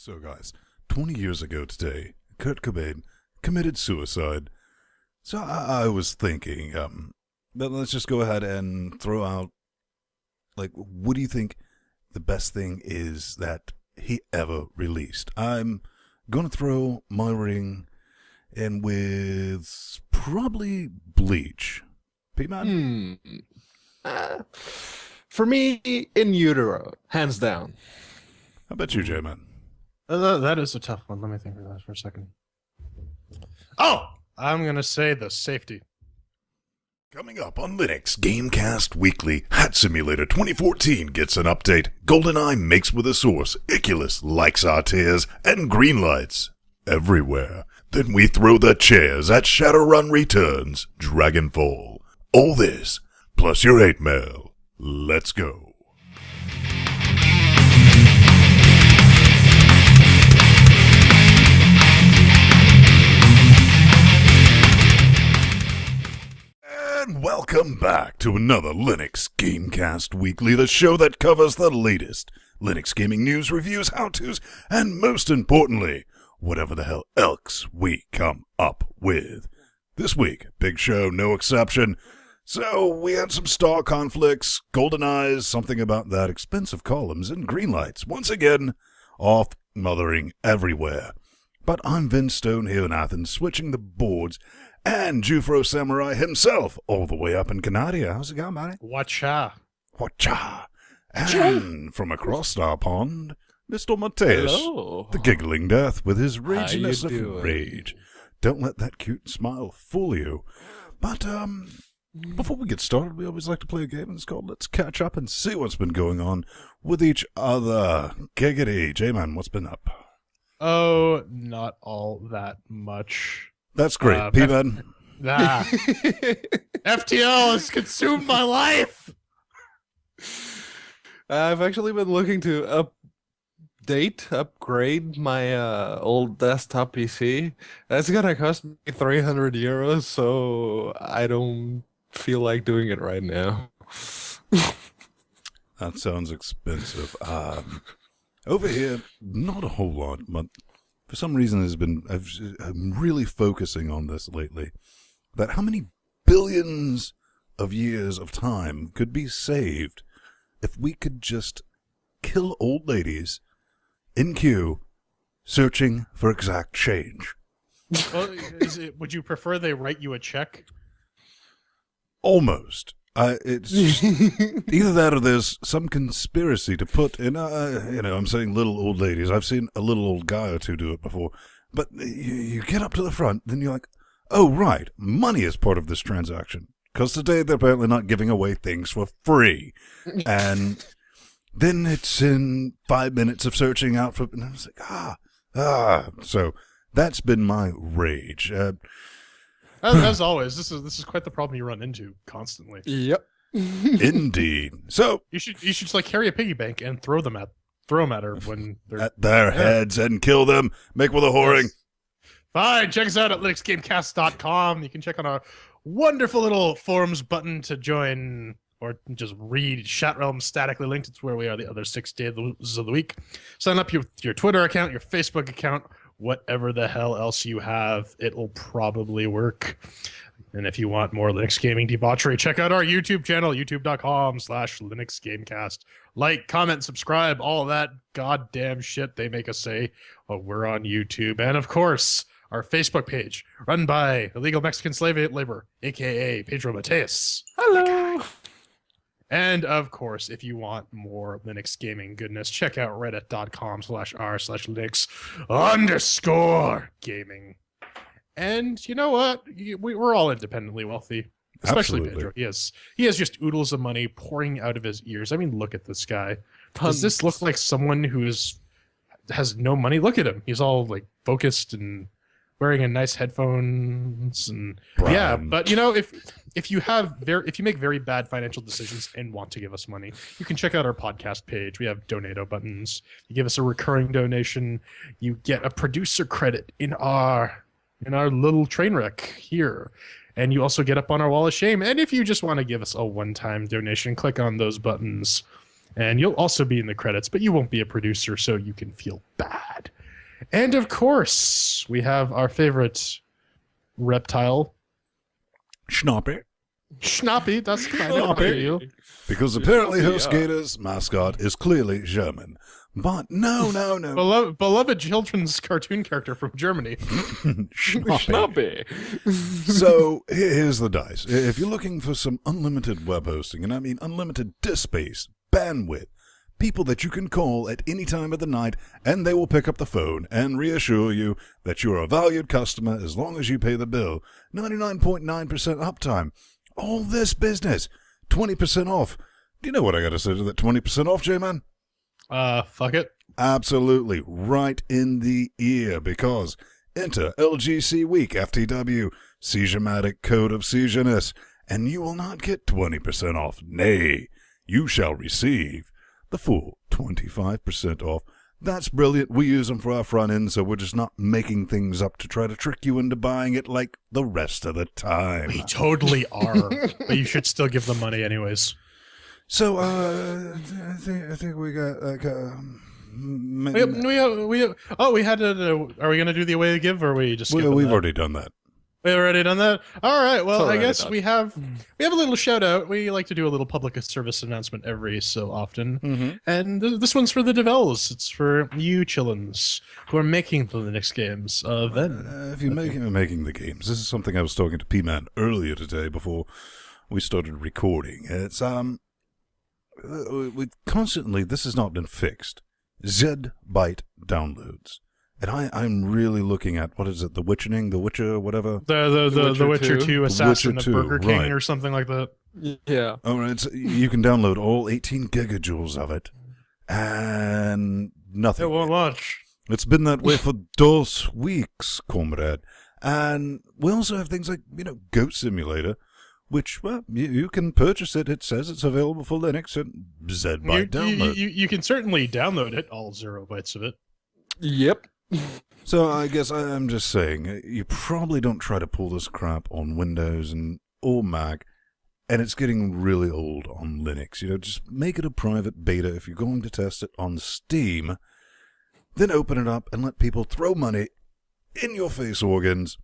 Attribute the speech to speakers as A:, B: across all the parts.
A: So guys, 20 years ago today, Kurt Cobain committed suicide. So I was thinking, that let's just go ahead and throw out, like, what do you think the best thing is that he ever released? I'm going to throw my ring in with probably Bleach. P-Man?
B: For me, In Utero, hands down.
A: How about you, J-Man?
C: That is a tough one. Let me think of that for a second. Oh! I'm going to say The Safety.
A: Coming up on Linux Gamecast Weekly, Hat Simulator 2014 gets an update. GoldenEye makes with a source. Icculus likes our tears. And green lights everywhere. Then we throw the chairs at Shadowurn Returns, Dragonfall. All this, plus your hate mail. Let's go. And welcome back to another Linux Gamecast Weekly, the show that covers the latest Linux gaming news, reviews, how-tos, and most importantly, whatever the hell else we come up with. This week, big show, no exception. So, we had some star conflicts, golden eyes, something about that, expensive columns, and green lights. Once again, off mothering everywhere. But I'm Vince Stone here in Athens, switching the boards, and Jufro Samurai himself, all the way up in Canada. How's it going, buddy?
C: Watcha.
A: Watcha. And from across our pond, Mr. Mateus,
B: Hello.
A: the giggling death with his raginess
B: How you
A: of
B: doing?
A: rage. Don't let that cute smile fool you. But, before we get started, we always like to play a game, and it's called Let's Catch Up and See What's Been Going On with Each Other. Giggity. J-Man, what's been up?
C: Oh, not all that much.
A: That's great. P-Man?
C: FTL has consumed my life.
B: I've actually been looking to upgrade my old desktop PC. That's gonna cost me 300 euros, so I don't feel like doing it right now.
A: That sounds expensive. Over here, not a whole lot, but for some reason I'm really focusing on this lately. That how many billions of years of time could be saved if we could just kill old ladies in queue searching for exact change.
C: Well, would you prefer they write you a check?
A: Almost. It's either that or there's some conspiracy to put in, I'm saying little old ladies. I've seen a little old guy or two do it before. But you get up to the front, then you're like, oh, right, money is part of this transaction. Because today they're apparently not giving away things for free. And then it's in 5 minutes of searching out for, and I was like, So that's been my rage.
C: As always, this is quite the problem you run into constantly.
B: Yep.
A: Indeed. So
C: You should just like carry a piggy bank and throw them at her when they're
A: at their heads and kill them. Make with a whoring.
C: Yes. Fine, check us out at LinuxGameCast.com. You can check on our wonderful little forums button to join or just read Chat Realm statically linked. It's where we are the other 6 days of the week. Sign up your Twitter account, your Facebook account, whatever the hell else you have, it'll probably work. And if you want more Linux gaming debauchery, check out our YouTube channel, youtube.com/LinuxGamecast. Like, comment, subscribe, all that goddamn shit they make us say while we're on YouTube. And of course, our Facebook page, run by illegal Mexican slave labor, aka Pedro Mateus.
B: Hello.
C: And of course, if you want more Linux gaming goodness, check out reddit.com/r/Linux_gaming. And you know what? We're all independently wealthy, especially
A: Absolutely.
C: Pedro. He has just oodles of money pouring out of his ears. I mean, look at this guy. Does this look like someone who has no money? Look at him. He's all like focused and wearing a nice headphones and yeah. But you know, if you make very bad financial decisions and want to give us money, you can check out our podcast page. We have Donato buttons. You give us a recurring donation, you get a producer credit in our little train wreck here. And you also get up on our wall of shame. And if you just want to give us a one-time donation, click on those buttons. And you'll also be in the credits, but you won't be a producer, so you can feel bad. And of course, we have our favorite reptile,
A: Schnappy.
C: Schnappy. That's kind of you.
A: Because apparently HostGator's mascot is clearly German. But no.
C: Beloved children's cartoon character from Germany.
A: Schnappy. So here's the dice. If you're looking for some unlimited web hosting, and I mean unlimited disk space, bandwidth, people that you can call at any time of the night, and they will pick up the phone and reassure you that you're a valued customer as long as you pay the bill. 99.9% uptime. All this business. 20% off. Do you know what I got to say to that 20% off, J-Man?
C: Fuck it.
A: Absolutely. Right in the ear, because enter LGC Week FTW, Seizure-matic Code of Seizureness, and you will not get 20% off. Nay, you shall receive the full 25% off. That's brilliant. We use them for our front end, so we're just not making things up to try to trick you into buying it like the rest of the time.
C: We totally are, but you should still give them money anyways.
A: So, I think we got like
C: we had to. Are we gonna do the away to give, or are we just?
A: We've already done that.
C: We've already done that. All right. Well, I guess we have a little shout out. We like to do a little public service announcement every so often, and this one's for the developers. It's for you chillins who are making the Linux games.
A: If you're making the games, this is something I was talking to P-Man earlier today before we started recording. It's we constantly, this has not been fixed. Z-byte downloads. And I'm really looking at, what is it, The Witcher, whatever?
C: The Witcher 2 Assassin of Burger King,
A: right.
C: Or something like that.
B: Yeah.
A: All right, so you can download all 18 gigajoules of it, and nothing.
C: It won't launch.
A: It's been that way for 2 weeks, comrade. And we also have things like, Goat Simulator, which, well, you can purchase it. It says it's available for Linux and Z-byte download.
C: You can certainly download it, all 0 bytes of it.
B: Yep.
A: So I guess I'm just saying, you probably don't try to pull this crap on Windows or Mac, and it's getting really old on Linux. Just make it a private beta if you're going to test it on Steam, then open it up and let people throw money in your face organs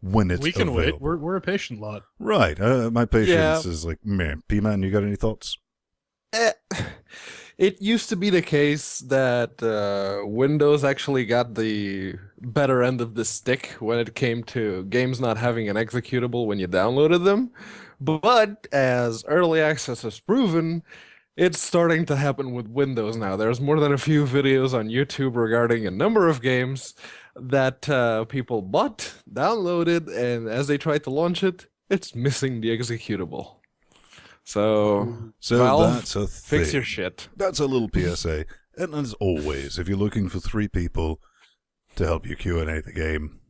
A: when it's available.
C: We can wait. We're a patient lot.
A: Right. My patience is like, man. P-Man, you got any thoughts?
B: It used to be the case that Windows actually got the better end of the stick when it came to games not having an executable when you downloaded them. But as early access has proven, it's starting to happen with Windows now. There's more than a few videos on YouTube regarding a number of games that people bought, downloaded, and as they tried to launch it, it's missing the executable. So Valve,
A: that's a thing.
B: Fix your shit.
A: That's a little PSA. And as always, if you're looking for 3 people to help you Q&A the game,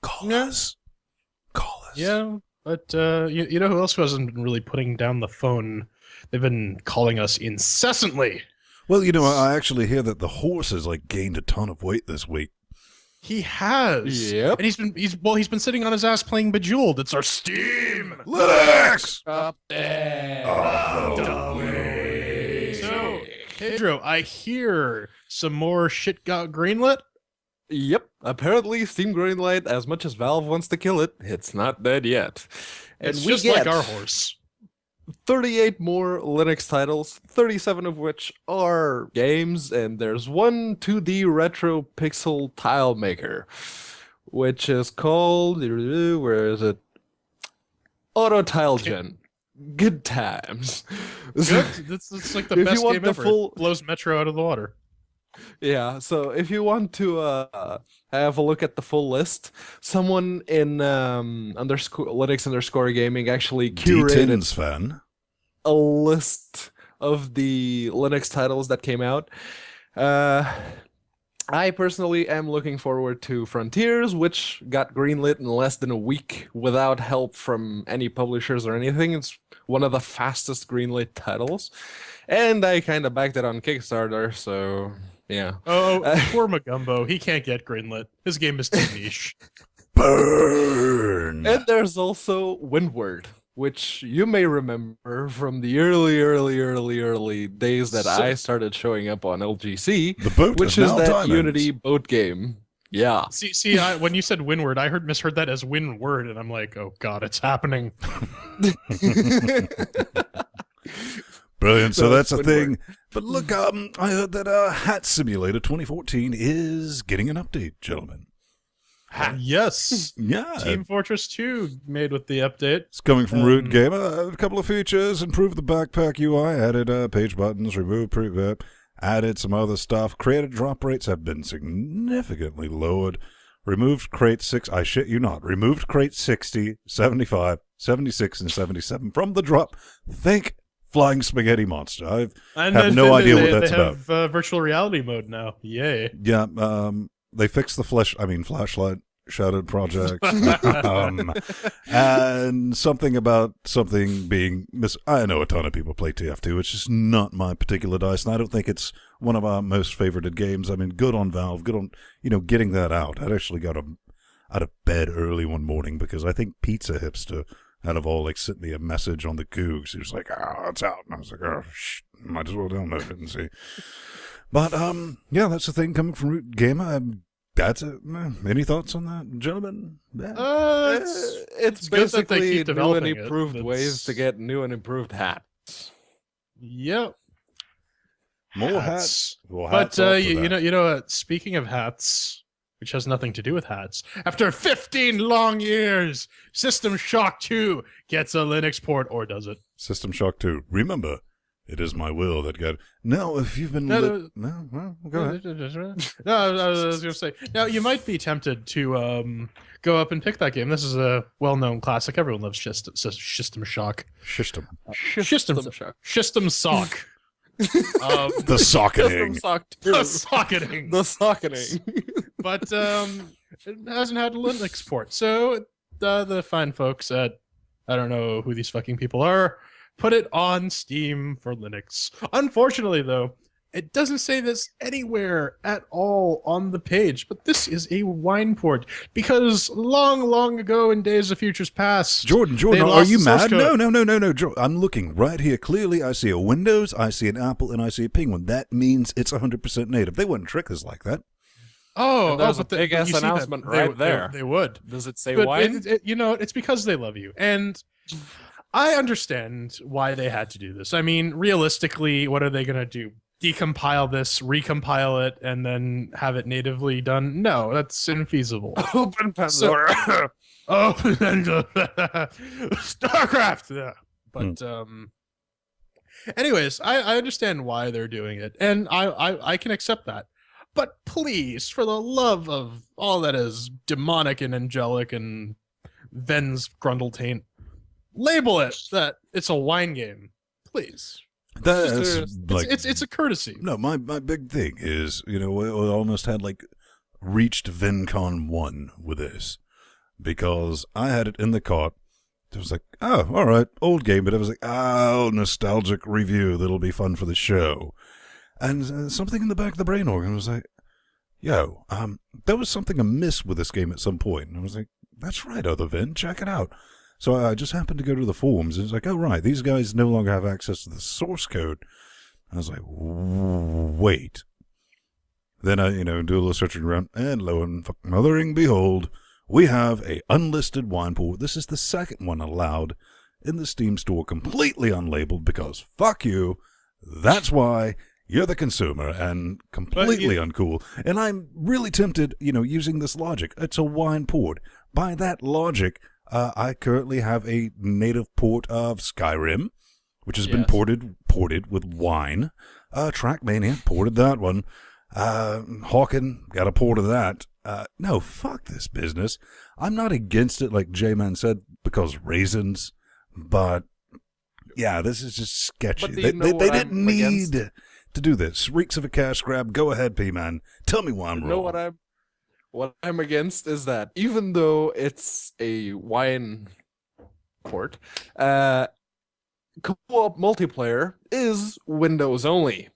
A: call us. Call us.
C: Yeah, but you know who else hasn't been really putting down the phone? They've been calling us incessantly.
A: Well, I actually hear that the horse has gained a ton of weight this week.
C: He has.
B: Yep.
C: And he's been sitting on his ass playing Bejeweled. It's our Steam
A: Linux!
B: Up there.
C: So, Pedro, I hear some more shit got greenlit.
B: Yep. Apparently, Steam Greenlight, as much as Valve wants to kill it, it's not dead yet. And
C: It's
B: we
C: just
B: get
C: like our horse.
B: 38 more Linux titles, 37 of which are games, and there's one 2D retro pixel tile maker, which is called, where is it? Auto Tile Gen. Good times.
C: Good. It's like the
B: If
C: best
B: you want
C: game
B: the
C: ever.
B: full-
C: It blows Metro out of the water.
B: Yeah, so if you want to have a look at the full list, someone in Linux Gaming actually curated
A: D10's fan.
B: a list of the Linux titles that came out. I personally am looking forward to Frontiers, which got greenlit in less than a week without help from any publishers or anything. It's one of the fastest greenlit titles. And I kind of backed it on Kickstarter, so yeah.
C: Oh, poor Magumbo. He can't get greenlit. His game is too niche.
A: Burn!
B: And there's also Windward, which you may remember from the early days that I started showing up on LGC,
A: The boat
B: which
A: is
B: is
A: now
B: that
A: diamonds.
B: Unity boat game. Yeah.
C: See, when you said Windward, I misheard that as Windward, and I'm like, oh god, it's happening.
A: Brilliant. So
B: No,
A: that's a
B: it's
A: thing. But look, I heard that Hat Simulator 2014 is getting an update, gentlemen.
C: Yes.
A: Yeah.
C: Team Fortress 2 made with the update.
A: It's coming from Root Gamer. A couple of features: improved the backpack UI, added page buttons, removed preview, added some other stuff. Created drop rates have been significantly lowered. Removed crate 6, I shit you not, removed crate 60, 75, 76, and 77 from the drop. Think Flying Spaghetti Monster. I have no idea what that's about.
C: They have virtual reality mode now. Yay.
A: Yeah, they fixed the flashlight shadowed project. And something about something being I know a ton of people play TF2. It's just not my particular dice, and I don't think it's one of our most favorited games. I mean, good on Valve, good on, getting that out. I actually got out of bed early one morning because I think Pizza Hipster out of all sent me a message on the Googs. He was like, it's out. And I was like, might as well download it and see. But, yeah, that's the thing coming from Root Gamer. That's it. Any thoughts on that, gentlemen? Yeah.
B: It's
C: good that they
B: basically
C: keep
B: new and
C: developing it.
B: improved
C: It's-
B: ways to get new and improved hats.
C: Yep.
A: More hats. Well,
C: But
A: hats off to
C: you
A: that.
C: know, speaking of hats, which has nothing to do with hats, after 15 long years, System Shock 2 gets a Linux port, or does it?
A: System Shock 2. Remember, it is my will that got... No, if you've been...
C: No,
A: well, go ahead.
C: No, I was going to say, now you might be tempted to go up and pick that game. This is a well-known classic. Everyone loves System Shock.
A: System.
B: System Shock.
C: System Sock.
A: The socketing.
B: System Shock 2.
C: The socketing.
B: The socketing.
C: But it hasn't had a Linux port. So the fine folks at, I don't know who these fucking people are, put it on Steam for Linux. Unfortunately, though, it doesn't say this anywhere at all on the page, but this is a wine port because long ago in days of futures past,
A: Jordan,
C: they
A: are
C: lost
A: you
C: the source
A: mad?
C: code.
A: No. I'm looking right here. Clearly, I see a Windows, I see an Apple, and I see a Penguin. That means it's 100% native. They wouldn't trick us like that.
C: Oh,
B: And there's
C: but
B: a big-ass
C: you see that
B: announcement
C: they-
B: right there.
C: They would.
B: Does it say
C: But
B: wine?
C: it's because they love you. And I understand why they had to do this. I mean, realistically, what are they going to do? Decompile this, recompile it, and then have it natively done? No, that's infeasible.
B: Open Pandora.
C: Open StarCraft! Yeah. But, anyways, I understand why they're doing it, and I can accept that. But please, for the love of all that is demonic and angelic and Ven's Grundle taint, label it that it's a wine game. Please.
A: That's
C: It's a courtesy.
A: No, my big thing is, we almost had reached VenCon 1 with this because I had it in the cart. It was like, oh, all right, old game, but it was like, nostalgic review that'll be fun for the show. And something in the back of the brain organ was like, yo, there was something amiss with this game at some point. And I was like, that's right, other Ven, check it out. So I just happened to go to the forums, and it's like, oh, right, these guys no longer have access to the source code. I was like, wait. Then I, do a little searching around, and lo and mothering behold, we have a unlisted wine port. This is the second one allowed in the Steam store, completely unlabeled, because fuck you. That's why you're the consumer and completely uncool. And I'm really tempted, using this logic. It's a wine port. By that logic, I currently have a native port of Skyrim, which has been ported with wine. Trackmania ported that one. Hawken got a port of that. No, fuck this business. I'm not against it, like J-Man said, because raisins, but yeah, this is just sketchy.
B: But do you know
A: They
B: what
A: didn't
B: I'm
A: need
B: against?
A: to do this. Reeks of a cash grab. Go ahead, P-Man. Tell me why I'm
B: You know
A: wrong.
B: what I'm against is that even though it's a wine port, co-op multiplayer is Windows only.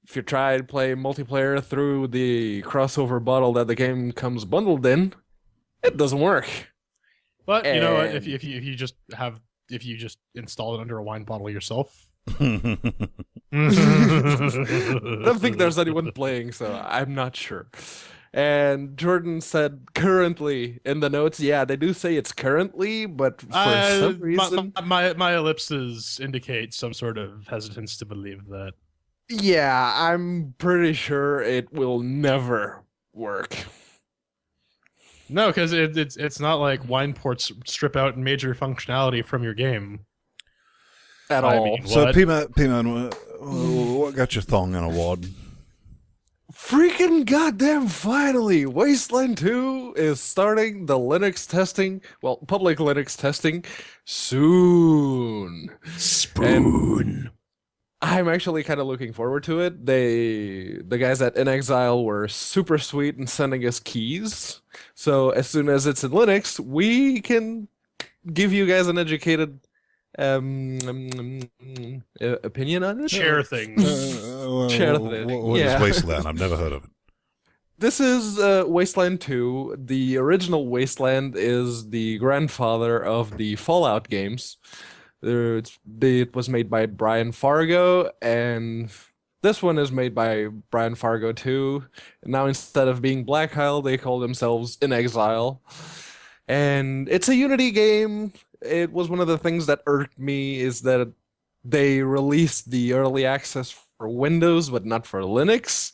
B: If you try to play multiplayer through the crossover bottle that the game comes bundled in, it doesn't work.
C: But you know what?
B: And-
C: If you just install it under a wine bottle yourself.
B: I don't think there's anyone playing, so I'm not sure. And Jordan said currently in the notes. Yeah, they do say it's currently, but for some reason,
C: my ellipses indicate some sort of hesitance to believe that.
B: yeah, I'm pretty sure it will never work.
C: No, because it's not like wine ports strip out major functionality from your game
B: At all.
C: mean,
A: So, P-Man, what got your thong in a wad?
B: Freaking goddamn finally! Wasteland 2 is starting the Linux testing, well, public Linux testing, soon.
C: Spoon.
B: I'm actually kind of looking forward to it. The guys at In Exile were super sweet in sending us keys. So as soon as it's in Linux, we can give you guys an educated opinion on it.
C: Share things.
B: Share thing.
A: What
B: Yeah.
A: is Wasteland? I've never heard of it.
B: This is Wasteland 2. The original Wasteland is the grandfather of the Fallout games. It was made by Brian Fargo, and this one is made by Brian Fargo too. Now instead of being Black Isle, they call themselves In Exile. And it's a Unity game. It was one of the things that irked me is that they released the early access for Windows, but not for Linux.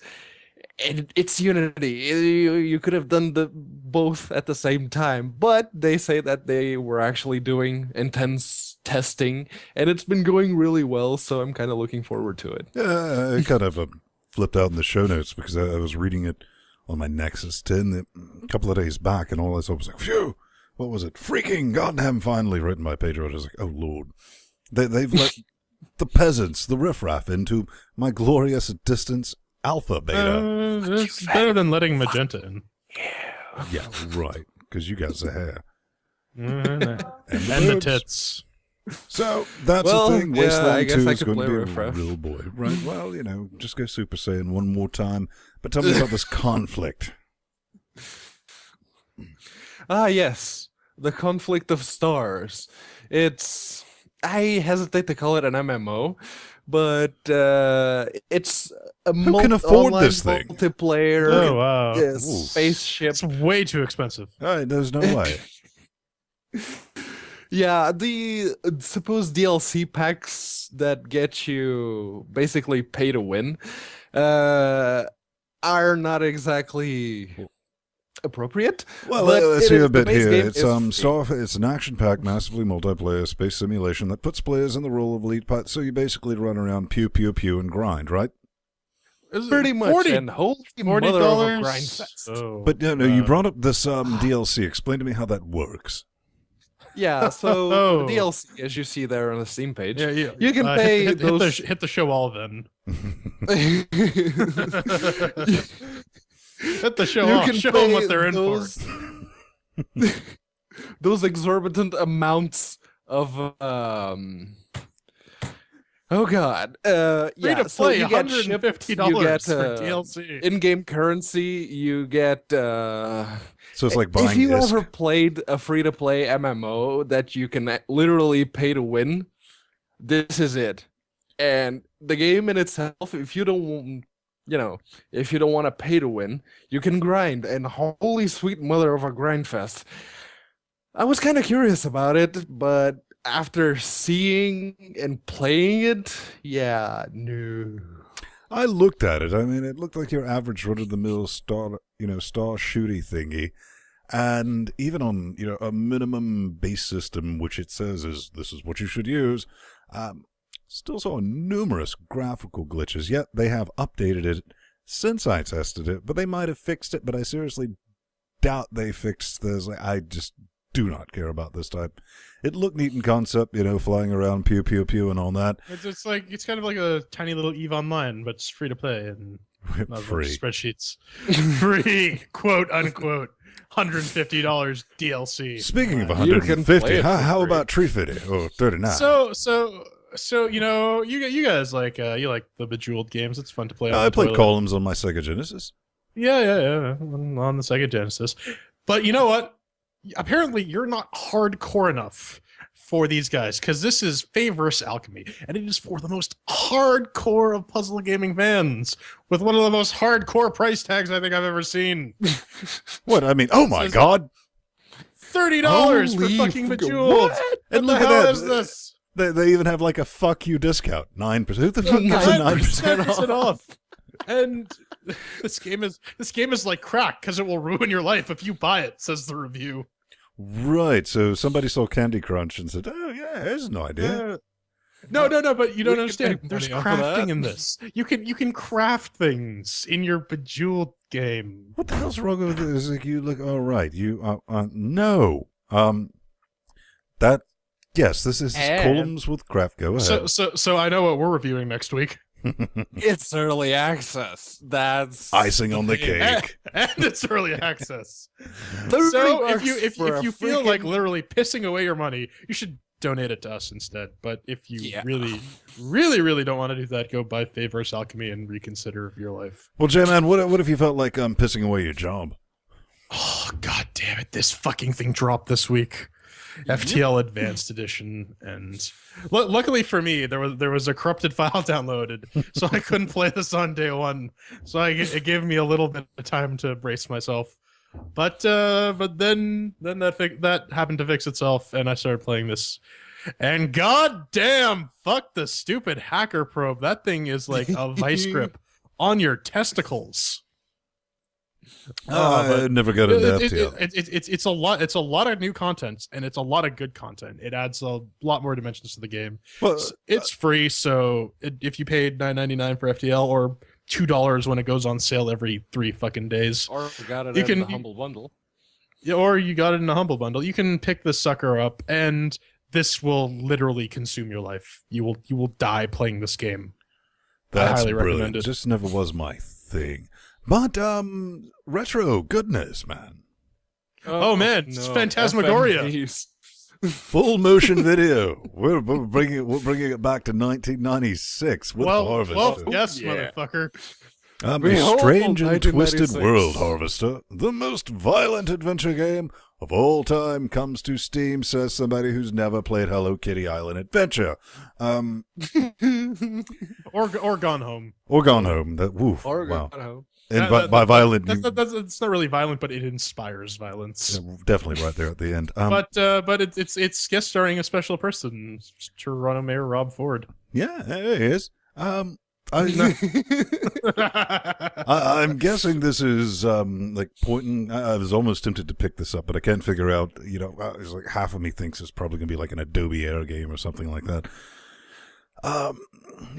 B: It's Unity. You could have done both at the same time, but they say that they were actually doing intense testing, and it's been going really well, so I'm kind of looking forward to it.
A: Yeah, I kind of flipped out in the show notes because I was reading it on my Nexus 10 a couple of days back, and all I saw was like, phew, what was it? Freaking goddamn finally, written by Pedro. I was like, oh, Lord. They've let the peasants, the riffraff, into my glorious distance alpha beta.
C: It's better than letting Magenta in.
A: Yeah, right, because you got the hair.
C: And the
A: boobs.
C: tits.
A: So, that's
B: Well,
A: the thing.
B: yeah, I
A: Wasteland
B: guess
A: 2
B: I
A: is
B: could
A: going to
B: play
A: be
B: riffraff.
A: a real boy. Right, well, just go Super Saiyan one more time. But tell me about this conflict.
B: Ah, yes. The Conflict of Stars. I hesitate to call it an MMO, but it's a
A: Who can afford
B: online
A: this thing?
B: multiplayer
C: Oh, wow.
B: spaceship.
C: It's way too expensive.
A: All right, there's no way.
B: Yeah, the supposed DLC packs that get you basically pay to win are not exactly appropriate.
A: Well,
B: but
A: let's
B: it
A: hear
B: is-
A: a
B: the
A: bit
B: base
A: here.
B: game
A: It's
B: is free.
A: it's an action-packed, massively multiplayer space simulation that puts players in the role of lead pilot. So you basically run around, pew pew pew, and grind, right?
B: Pretty much, and holy mother of a grind fest.
C: Oh,
A: But no, you brought up this DLC. Explain to me how that works.
B: Yeah, so
C: Oh.
B: the DLC, as you see there on the Steam page,
C: yeah.
B: you can pay those.
C: hit the show all then. Hit the show
B: You
C: off.
B: can
C: Show them
B: pay
C: what they're in
B: those, those exorbitant amounts of oh god,
C: Free
B: yeah.
C: to
B: So
C: play,
B: you get ships, you
C: $150
B: get
C: for DLC.
B: in-game currency, you get.
A: So it's like
B: If
A: buying
B: you
A: ISK.
B: ever played a free-to-play MMO that you can literally pay to win, this is it. And the game in itself, if you don't want to pay to win, you can grind. And holy sweet mother of a grind fest. I was kind of curious about it, but after seeing and playing it, yeah, no.
A: I looked at it. I mean, it looked like your average run-of-the-mill star shooty thingy. And even on, a minimum base system, which it says this is what you should use, still saw numerous graphical glitches. Yet they have updated it since I tested it, but they might have fixed it, but I seriously doubt they fixed this. I just do not care about this type. It looked neat in concept, flying around, pew, pew, pew, and all that.
C: It's kind of like a tiny little EVE Online, but it's free to play and not
A: Free.
C: spreadsheets. Free, quote unquote, $150 DLC.
A: Speaking of
B: You can play
A: 150,
B: it for
A: how
B: free.
A: about Tree Fitty? Oh, 39.
C: So you guys like you like the Bejeweled games. It's fun to play. On
A: I
C: the
A: played
C: toilet.
A: Columns on my Sega Genesis.
C: Yeah, on the Sega Genesis. But you know what? Apparently, you're not hardcore enough for these guys, because this is Fey vs. Alchemy, and it is for the most hardcore of puzzle gaming fans, with one of the most hardcore price tags I think I've ever seen.
A: What? I mean, oh my god.
C: $30 for fucking Bejeweled.
A: And look at that. Is this? They even have like a fuck you discount. 9%. Who the fuck gives a 9%
C: off? And this game is like crack because it will ruin your life if you buy it, says the review.
A: Right. So somebody saw Candy Crunch and said, "Oh yeah, here's an idea."
C: No, but you don't understand. There's crafting in this. You can craft things in your Bejeweled game.
A: What the hell's wrong with this? Like you look all right. You no. That yes, this is columns with craft. Go ahead.
C: So I know what we're reviewing next week.
B: It's early access. That's
A: icing on the cake.
C: And it's early access. So if you feel like literally pissing away your money, you should donate it to us instead. But if you really don't want to do that, go buy Fey vs. Alchemy and reconsider your life.
A: Well, J-Man, what if you felt like pissing away your job?
C: Oh, god damn it. This fucking thing dropped this week. FTL Advanced Edition, and luckily for me, there was a corrupted file downloaded, so I couldn't play this on day one. So it gave me a little bit of time to brace myself. But then that happened to fix itself, and I started playing this. And god damn, fuck the stupid hacker probe. That thing is like a vice grip on your testicles.
A: I never got into FTL.
C: It's a lot of new content, and it's a lot of good content. It adds a lot more dimensions to the game. Well, it's free, so if you paid $9.99 for FTL or $2 when it goes on sale every 3 fucking days,
B: or you got it in the Humble Bundle.
C: Yeah, or you got it in a Humble Bundle. You can pick this sucker up, and this will literally consume your life. You will die playing this game.
A: That's
C: I highly
A: brilliant.
C: recommend it.
A: Just never was my thing. But retro goodness, man.
C: Oh man, it's Phantasmagoria.
B: FMVs.
A: Full motion video. We're bringing it back to 1996 with Harvester.
C: Well, yes, motherfucker.
A: A strange and twisted world, Harvester. The most violent adventure game of all time comes to Steam, says somebody who's never played Hello Kitty Island Adventure.
C: Or Gone Home.
A: Or Gone Home. Wow.
B: Gone Home.
A: And by violent,
C: that's not really violent, but it inspires violence.
A: Yeah, definitely right there at the end.
C: But it's guest starring a special person, Toronto Mayor Rob Ford.
A: Yeah, it is. I'm guessing this is like pointing. I was almost tempted to pick this up, but I can't figure out. It's like half of me thinks it's probably going to be like an Adobe Air game or something like that.
B: I'm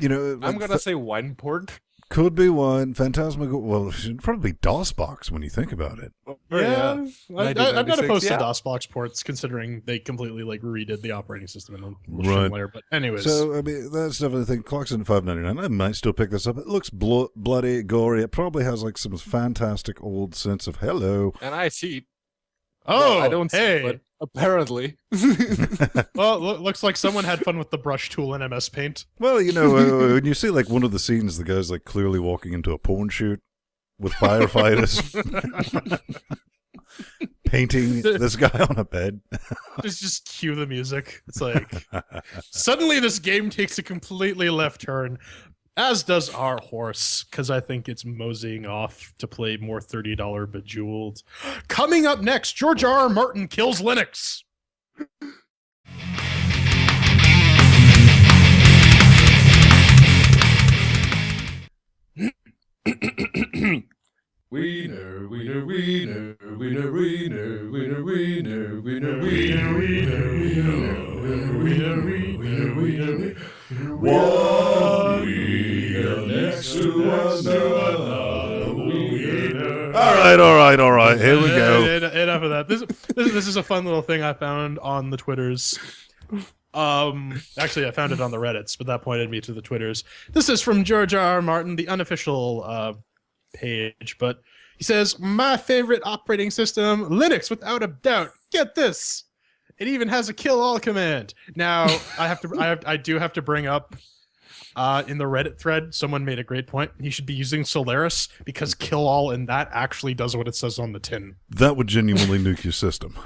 B: gonna say wine port.
A: Could be one. Phantasmagoria. Well, it should probably be DOSBox when you think about it.
C: Yeah. I'm not opposed to DOSBox ports, considering they completely redid the operating system in the layer. But anyways.
A: So, I mean, that's definitely the thing. Clock's in $5.99. I might still pick this up. It looks bloody, gory. It probably has some fantastic old sense of hello.
B: And I see.
C: Oh,
B: I don't see, but apparently.
C: Well, looks like someone had fun with the brush tool in MS Paint.
A: Well, when you see one of the scenes, the guy's clearly walking into a porn shoot with firefighters, painting this guy on a bed.
C: just cue the music. It's like suddenly this game takes a completely left turn. As does our horse, because I think it's moseying off to play more $30 Bejeweled. Coming up next, George R.R. Martin kills Linux.
B: Wiener, wiener, wiener, wiener, wiener, wiener, wiener, wiener, wiener, wiener, wiener, wiener, one wiener next to another wiener.
A: All right. Here we go.
C: Enough of that. This is a fun little thing I found on the Twitters. Actually, I found it on the Reddits, but that pointed me to the Twitters. This is from George R.R. Martin, the unofficial page, but he says, my favorite operating system, Linux, without a doubt. Get this, it even has a kill all command. Now I do have to bring up in the Reddit thread, someone made a great point. He should be using Solaris because kill all in that actually does what it says on the tin.
A: That would genuinely nuke your system.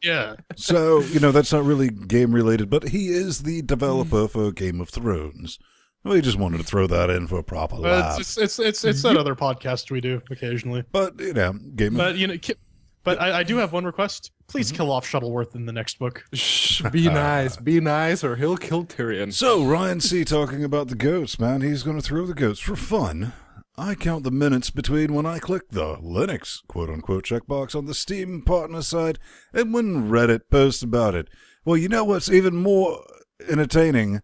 C: Yeah.
A: So, that's not really game related, but he is the developer for Game of Thrones. We just wanted to throw that in for a proper laugh.
C: It's that other podcast we do occasionally.
A: But,
C: But I do have one request. Please kill off Shuttleworth in the next book.
B: Shh, be nice, or he'll kill Tyrion.
A: So, Ryan C. talking about the goats, man. He's going to throw the goats for fun. I count the minutes between when I click the Linux, quote-unquote, checkbox on the Steam partner side and when Reddit posts about it. Well, you know what's even more entertaining?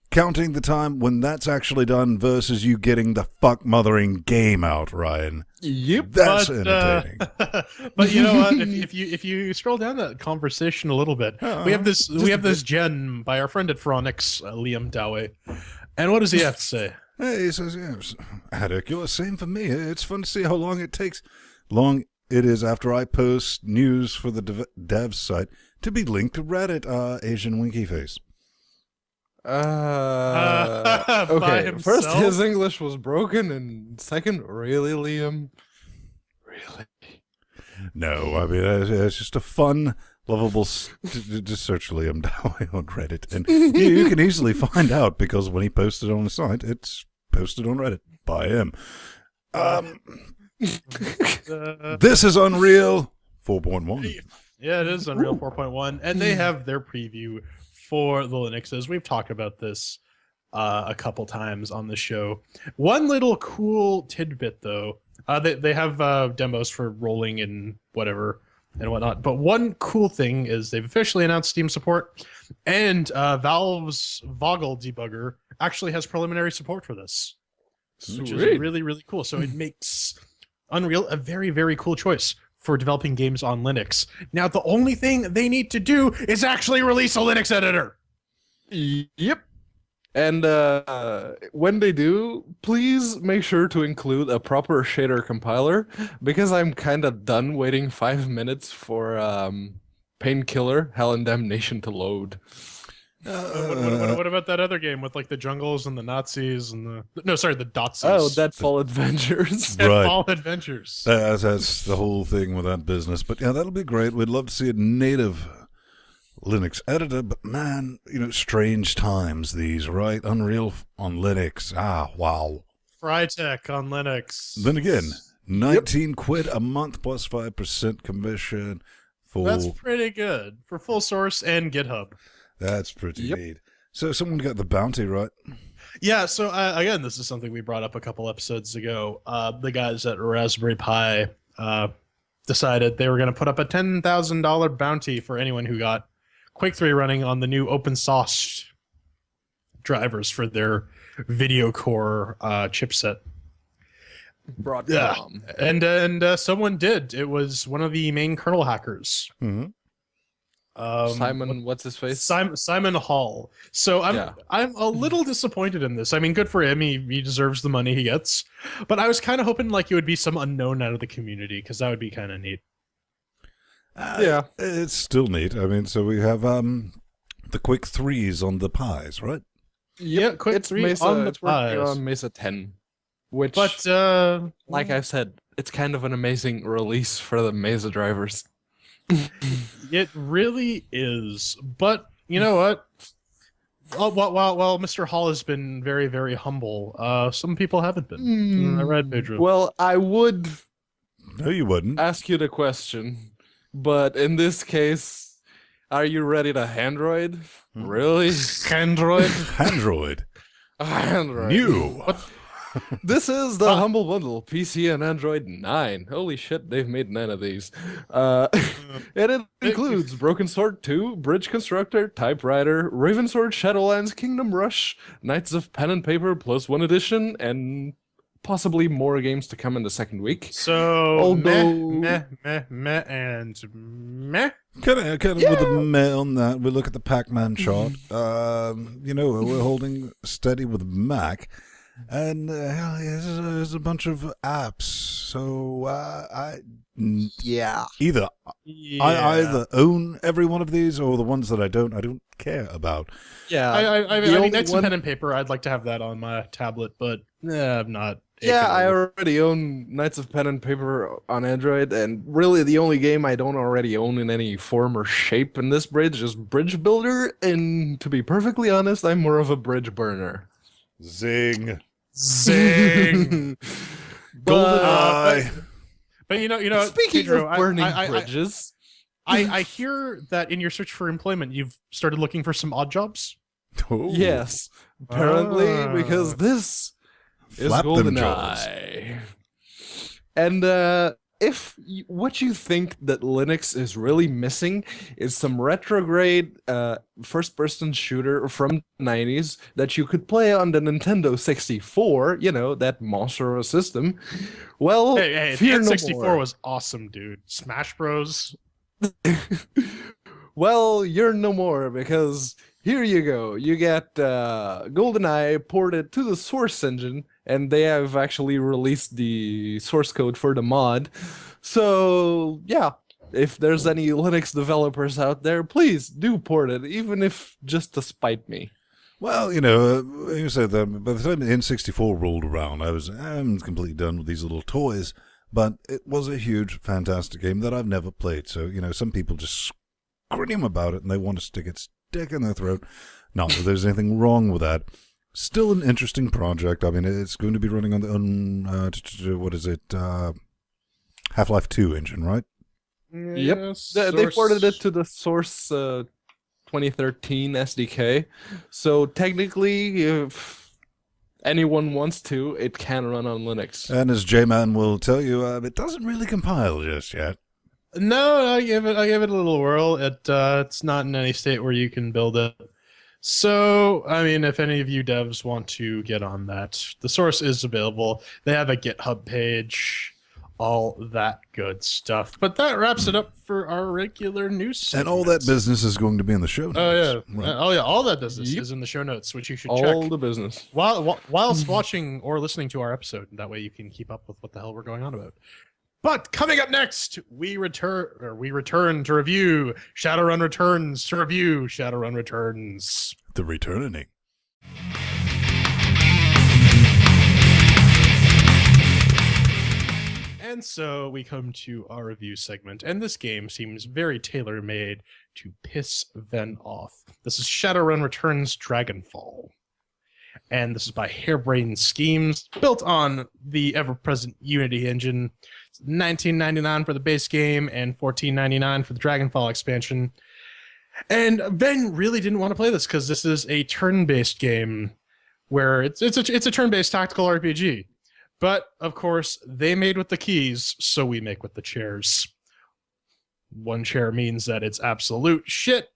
A: Counting the time when that's actually done versus you getting the fuck-mothering game out, Ryan.
B: Yep.
A: That's entertaining.
C: But you know what? If you scroll down that conversation a little bit, we have this gen by our friend at Phronix, Liam Dowey. And what does he have to say?
A: Hey, he says, Icculus, same for me. It's fun to see how long it is after I post news for the dev site to be linked to Reddit, Asian winky face.
B: Okay, first his English was broken, and second, really, Liam? Really?
A: No, I mean, it's just a fun, lovable, just search Liam Dowey on Reddit, and you can easily find out, because when he posted on the site, it's posted on Reddit by him. This is Unreal 4.1.
C: Yeah, it is Unreal 4.1, and they have their preview for the Linuxes. We've talked about this a couple times on the show. One little cool tidbit, though, they have demos for rolling and whatever and whatnot. But one cool thing is they've officially announced Steam support, and Valve's Voggle debugger actually has preliminary support for this, which is really, really cool. So it makes Unreal a very, very cool choice for developing games on Linux. Now, the only thing they need to do is actually release a Linux editor.
B: Yep. And when they do, please make sure to include a proper shader compiler, because I'm kind of done waiting 5 minutes for Painkiller, Hell and Damnation to load.
C: What about that other game with like the jungles and the Nazis and the Dotsies?
B: Oh, Deadfall Adventures.
C: Deadfall Adventures.
A: That's the whole thing with that business. But yeah, that'll be great. We'd love to see a native Linux editor, but man, strange times these, right? Unreal on Linux. Wow.
C: Crytek on Linux.
A: Then again, 19 quid a month plus 5% commission for...
C: That's pretty good for full source and GitHub.
A: That's pretty neat. So someone got the bounty, right?
C: Yeah, so again, this is something we brought up a couple episodes ago. The guys at Raspberry Pi decided they were going to put up a $10,000 bounty for anyone who got Quake 3 running on the new open source drivers for their video core chipset.
B: Broadcom.
C: And someone did. It was one of the main kernel hackers.
A: Mm-hmm.
B: Simon, what's his face?
C: Simon Hall. So I'm a little disappointed in this. I mean, good for him. He deserves the money he gets. But I was kind of hoping like it would be some unknown out of the community, because that would be kind of neat.
A: It's still neat. I mean, so we have the Quake 3s on the Pis, right?
C: Yeah, Quake 3
B: Mesa,
C: on the
B: it's working
C: Pis.
B: on Mesa 10, which,
C: but
B: like I've said, it's kind of an amazing release for the Mesa drivers.
C: It really is. But you know what? While Mr. Hall has been very, very humble, some people haven't been. I read Pedro.
B: Well, I would.
A: No, you wouldn't.
B: Ask you the question, but in this case, are you ready to Handroid? Really?
C: Android?
A: Android.
B: Android.
A: New.
B: This is the Humble Bundle, PC and Android 9. Holy shit, they've made 9 of these. And it includes Broken Sword 2, Bridge Constructor, Typewriter, Ravensword Shadowlands, Kingdom Rush, Knights of Pen and Paper plus 1 edition, and possibly more games to come in the second week.
C: So, meh, and meh.
A: Kind of with a meh on that. We look at the Pac-Man chart. We're holding steady with Mac. And there's a bunch of apps. So
B: Yeah.
A: either I either own every one of these, or the ones that I don't care about.
B: Yeah.
C: I mean, Knights of Pen and Paper, I'd like to have that on my tablet, but I'm not.
B: Yeah, I already own Knights of Pen and Paper on Android, and really the only game I don't already own in any form or shape in this bridge is Bridge Builder, and to be perfectly honest, I'm more of a bridge burner.
A: Zing.
C: GoldenEye. But you know.
B: Speaking
C: Pedro,
B: of burning bridges,
C: I hear that in your search for employment, you've started llooking for some odd jobs.
A: Oh.
B: yes, apparently because this is
A: Flap them jaws.
B: GoldenEye. And if what you think that Linux is really missing is some retrograde first-person shooter from the 90s that you could play on the Nintendo 64, you know, that monster of a system, well,
C: Hey, the N64 was awesome, dude. Smash Bros.
B: Well, you're no more, because here you go. You get GoldenEye ported to the Source engine, and they have actually released the source code for the mod. So, yeah, if there's any Linux developers out there, please do port it, even if just to spite me.
A: Well, you said that by the time the N64 rolled around, I'm completely done with these little toys. But it was a huge, fantastic game that I've never played. So, some people just scream about it and they want to stick its dick in their throat. Not that there's anything wrong with that. Still an interesting project. I mean, it's going to be running on what is it? Half-Life 2 engine, right?
B: Yep. They ported it to the Source 2013 SDK. So technically, if anyone wants to, it can run on Linux.
A: And as J-Man will tell you, it doesn't really compile just yet.
C: No, I give it a little whirl. It's not in any state where you can build it. So, I mean, if any of you devs want to get on that, the source is available. They have a GitHub page, all that good stuff. But that wraps it up for our regular news segment.
A: And all that business is going to be in the show notes.
C: Oh, yeah.
A: Right.
C: Oh, yeah. All that business is in the show notes, which you should check.
B: All the business.
C: Whilst watching or listening to our episode. That way you can keep up with what the hell we're going on about. But coming up next, we return to review Shadowrun Returns. Shadowrun Returns.
A: The returning.
C: And so we come to our review segment, and this game seems very tailor-made to piss Ven off. This is Shadowrun Returns Dragonfall. And this is by Harebrained Schemes, built on the ever-present Unity engine. It's $19.99 for the base game and $14.99 for the Dragonfall expansion. And Ben really didn't want to play this because this is a turn-based game where it's a turn-based tactical RPG. But, of course, they made with the keys, so we make with the chairs. 1 chair means that it's absolute shit.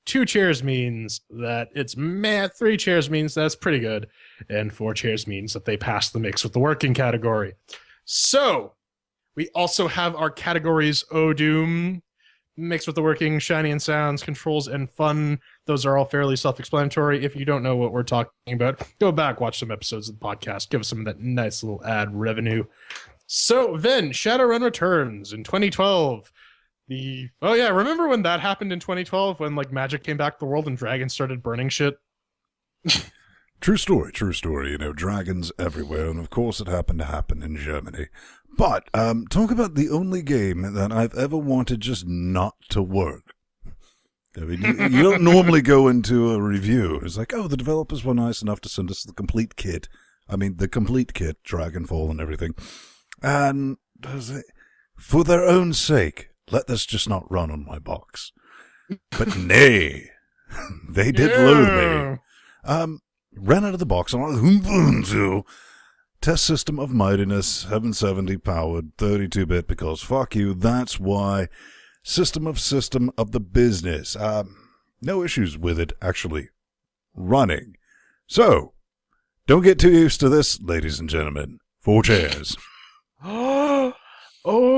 C: 2 chairs means that it's meh. 3 chairs means that's pretty good. And 4 chairs means that they pass the mix with the working category. So, we also have our categories Doom, mixed with the working, shiny and sounds, controls, and fun. Those are all fairly self-explanatory. If you don't know what we're talking about, go back, watch some episodes of the podcast, give us some of that nice little ad revenue. So then, Shadowrun Returns in 2012. Remember when that happened in 2012 when like magic came back to the world and dragons started burning shit?
A: True story. Dragons everywhere, and of course it happened to happen in Germany. But talk about the only game that I've ever wanted just not to work. I mean, you don't normally go into a review. It's like, oh, the developers were nice enough to send us the complete kit. I mean, the complete kit, Dragonfall and everything. And for their own sake, let this just not run on my box. But nay, they did load me. Ran out of the box on Ubuntu. Test system of mightiness, 770 powered, 32-bit, because fuck you, that's why. System of the business. No issues with it actually running. So, don't get too used to this, ladies and gentlemen. 4 chairs.
C: Oh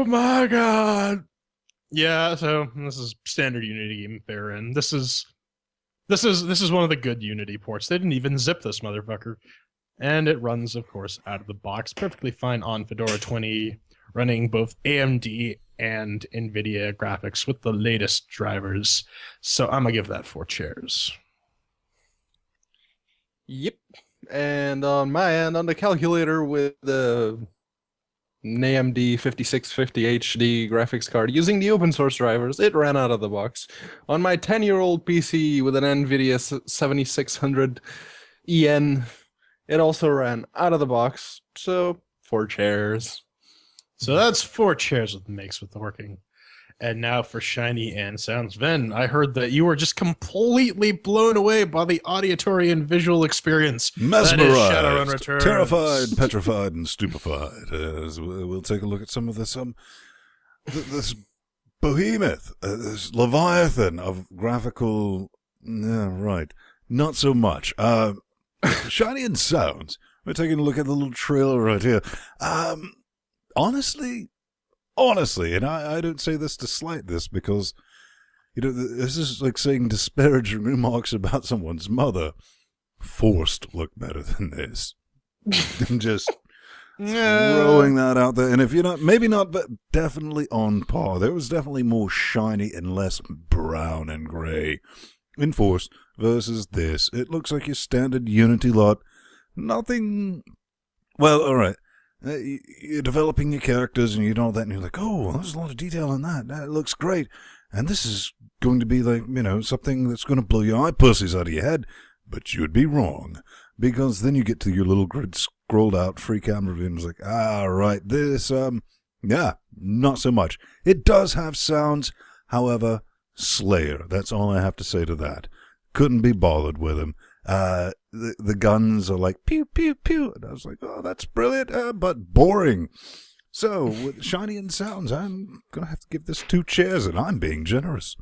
C: my god. Yeah, so this is standard Unity game fare, and this is one of the good Unity ports. They didn't even zip this motherfucker. And it runs, of course, out of the box perfectly fine on Fedora 20, running both AMD and NVIDIA graphics with the latest drivers. So I'm going to give that 4 chairs.
B: Yep. And on my end, on the calculator with the AMD 5650 HD graphics card using the open source drivers, it ran out of the box. On my 10-year-old PC with an NVIDIA 7600 EN, it also ran out of the box. So 4 chairs.
C: So that's 4 chairs with mix with the working. And now for Shiny and Sounds. Ven, I heard that you were just completely blown away by the auditory and visual experience.
A: Mesmerized,
C: that is Shadowurn Returns.
A: terrified, petrified, and stupefied. We'll take a look at some of this this behemoth, this leviathan of graphical. Right, not so much. Shiny and Sounds. We're taking a look at the little trailer right here. Honestly, and I don't say this to slight this because, this is like saying disparaging remarks about someone's mother. Forced look better than this. I'm just throwing that out there. And if you're not, maybe not, but definitely on par. There was definitely more shiny and less brown and gray in Forced versus this. It looks like your standard Unity lot. Nothing. Well, all right. You're developing your characters and you know that, and you're like, oh, there's a lot of detail in that. That looks great. And this is going to be like, something that's going to blow your eye pussies out of your head. But you'd be wrong. Because then you get to your little grid scrolled out free camera view and it's like, right, this, not so much. It does have sounds, however, Slayer. That's all I have to say to that. Couldn't be bothered with him. The guns are like pew pew pew, and I was like, oh, that's brilliant, but boring. So with Shiny and Sounds, I'm gonna have to give this 2 chairs, and I'm being generous.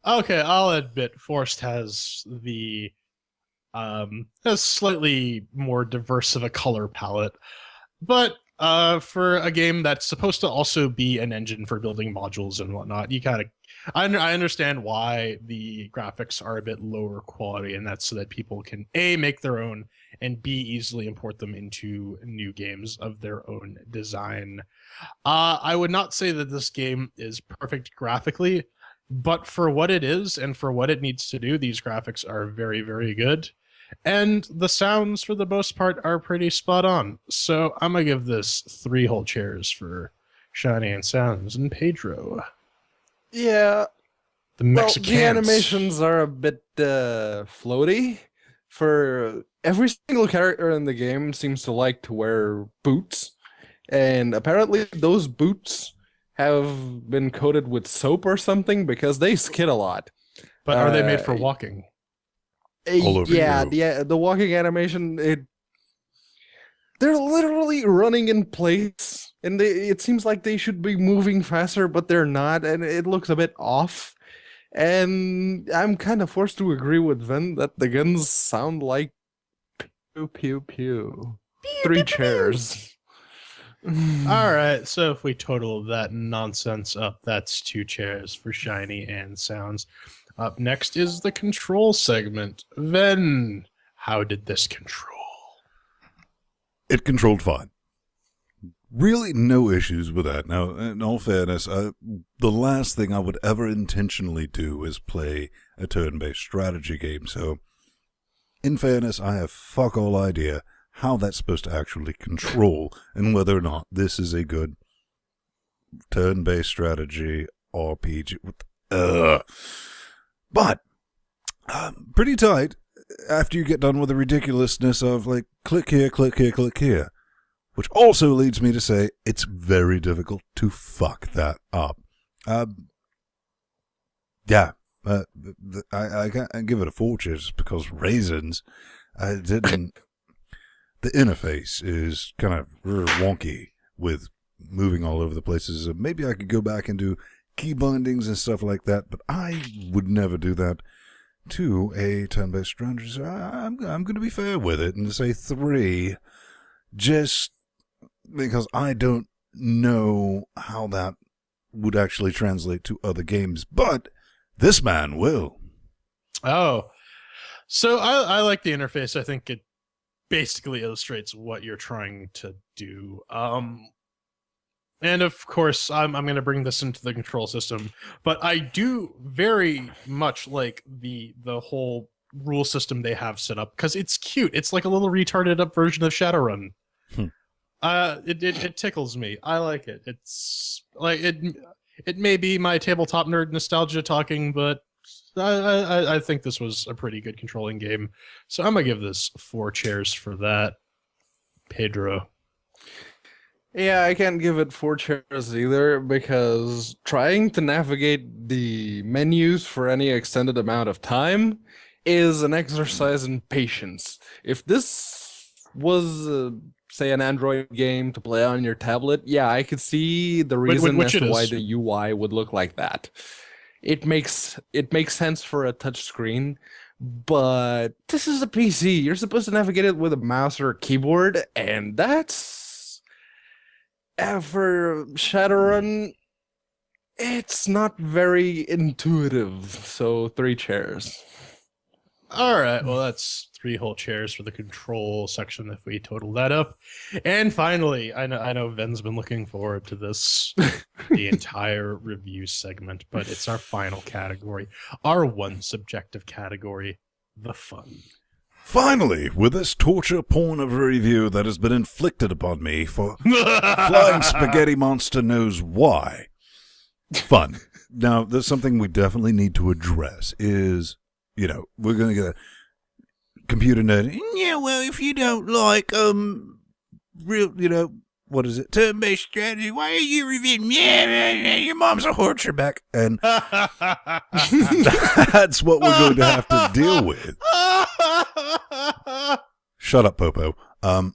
C: Okay, I'll admit Forced has the has slightly more diverse of a color palette, but for a game that's supposed to also be an engine for building modules and whatnot, you kind of I understand why the graphics are a bit lower quality, and that's so that people can A, make their own, and B, easily import them into new games of their own design. I would not say that this game is perfect graphically, but for what it is and for what it needs to do, these graphics are very, very good. And the sounds, for the most part, are pretty spot on. So I'm going to give this 3 whole chairs for Shiny and Sounds. And Pedro.
B: Yeah.
C: The Mexicans.
B: The animations are a bit floaty. For every single character in the game seems to like to wear boots. And apparently those boots have been coated with soap or something because they skid a lot.
C: But are they made for walking?
A: All over you.
B: The walking animation, they're literally running in place, and it seems like they should be moving faster, but they're not, and it looks a bit off. And I'm kind of forced to agree with Ven that the guns sound like pew pew pew. 3 chairs.
C: All right, so if we total that nonsense up, that's 2 chairs for Shiny and Sounds. Up next is the control segment. Ven, how did this control?
A: It controlled fine. Really no issues with that. Now, in all fairness, the last thing I would ever intentionally do is play a turn-based strategy game. So, in fairness, I have fuck all idea how that's supposed to actually control and whether or not this is a good turn-based strategy RPG. But pretty tight after you get done with the ridiculousness of like click here, click here, click here. Which also leads me to say it's very difficult to fuck that up. I can't give it a 4 just because raisins. I didn't. The interface is kind of wonky with moving all over the places. Maybe I could go back and do key bindings and stuff like that, but I would never do that to a turn-based strategy. So I'm going to be fair with it and say 3, just because I don't know how that would actually translate to other games, but this man will.
C: Oh, so I like the interface. I think basically illustrates what you're trying to do. And of course, I'm going to bring this into the control system, but I do very much like the whole rule system they have set up because it's cute. It's like a little retarded up version of Shadowrun. It tickles me. I like it. It's like it may be my tabletop nerd nostalgia talking, but I think this was a pretty good controlling game. So I'm gonna give this 4 chairs for that. Pedro.
B: Yeah, I can't give it 4 chairs either because trying to navigate the menus for any extended amount of time is an exercise in patience. If this was, say, an Android game to play on your tablet, yeah, I could see the reason as to why the UI would look like that. It makes sense for a touchscreen, but this is a PC. You're supposed to navigate it with a mouse or a keyboard, and that's... for Shadowrun, it's not very intuitive, so 3 chairs.
C: All right, well, that's 3 whole chairs for the control section if we total that up. And finally, I know Ven's been looking forward to this the entire review segment, but it's our final category, our one subjective category, the fun.
A: Finally, with this torture porn of a review that has been inflicted upon me for Flying Spaghetti Monster knows why. Fun. Now, there's something we definitely need to address is, we're going to get a computer nerd. Yeah, well, if you don't like, what is it? Turn-based strategy. Why are you reviewing? Yeah, your mom's a horseback. And that's what we're going to have to deal with. Shut up, Popo. Well,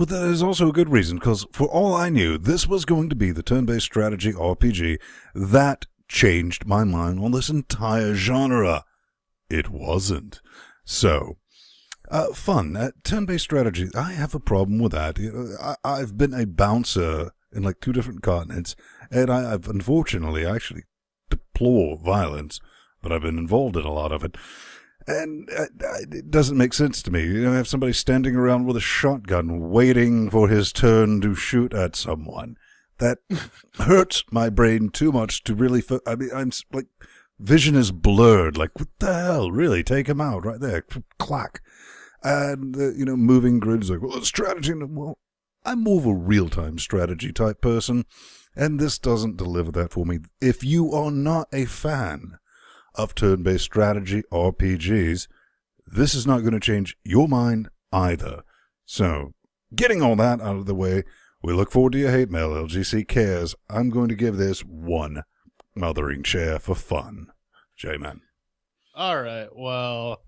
A: there's also a good reason, because for all I knew, this was going to be the turn-based strategy RPG that changed my mind on this entire genre. It wasn't. So... fun. Turn-based strategy, I have a problem with that. I've been a bouncer in like 2 different continents, and I've unfortunately actually deplore violence, but I've been involved in a lot of it. And it doesn't make sense to me. You have somebody standing around with a shotgun waiting for his turn to shoot at someone. That hurts my brain too much to really... I'm like... Vision is blurred. Like, what the hell? Really? Take him out right there. Clack. And, moving grids like, well, strategy. Well, I'm more of a real-time strategy type person, and this doesn't deliver that for me. If you are not a fan of turn-based strategy RPGs, this is not going to change your mind either. So, getting all that out of the way, we look forward to your hate mail, LGC Cares. I'm going to give this 1 mothering chair for fun. J-Man.
C: All right, well...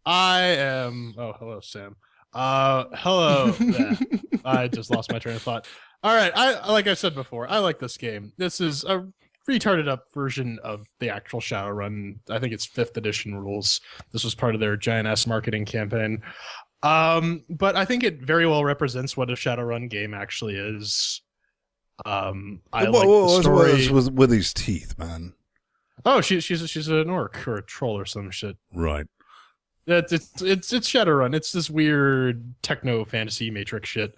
C: I am... Oh, hello, Sam. Hello, Ben. I just lost my train of thought. All right, like I said before, I like this game. This is a retarded up version of the actual Shadowrun. I think it's 5th edition rules. This was part of their giant-ass marketing campaign. But I think it very well represents what a Shadowrun game actually is. I like the story.
A: With his teeth, man.
C: Oh, she's an orc or a troll or some shit.
A: Right.
C: It's Shadowrun. It's this weird techno fantasy matrix shit,